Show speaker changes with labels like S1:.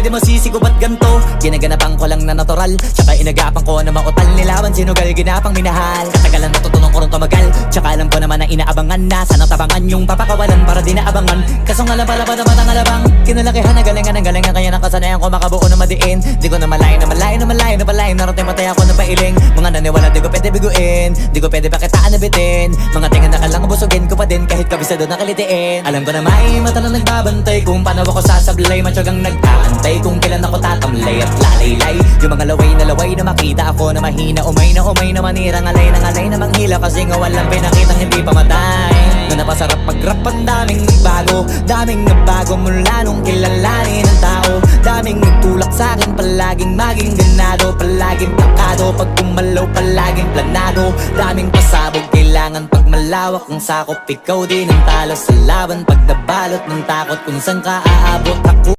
S1: di masisi ko ba't ganto? Ginaganapan ko lang na natural, tsaka inagapan ko na mautal. Nilaban sinugal, ginapang minahal. Katagalan natutunan ko rin tumagal, tsaka alam ko naman na inaabangan na. Sana tabangan yung papakawalan para di naabangan. Kaso nga lang pala ba naman ang alabang kinalakihan na galingan ng galingan, kaya nakasanayan ko makabuo na madiin. Di ko na malayo na malayo na malayo na malayo. Narating matay ako na pailing. Mga naniwala di ko pwede biguin, di ko pwede pakitaan na bitin. Mga tinga na kalang busugin ko pa din kahit kabisado na kalitiin. Alam ko na may mata na nagbabantay kung paano ako sasablay. Matyagang nag-aantay kung kailan ako tatamlay at lalaylay. Yung mga laway na makita ako na mahina. Umay na manira, ngalay na manghila. Kasi nga walang pinakitang hindi pamatay. Na napasarap mag-rap, ang daming nagbago. Daming nagbago mula nung kilalanin ng tao. Daming nagtulak sa'kin, palaging maging ganado. Palaging takado, pag kumalaw palaging planado. Daming pasabog, kailangan pag malawak ang sakop. Ikaw din ang talo sa laban pag nabalot ng takot. Kung saan ka aabot, ako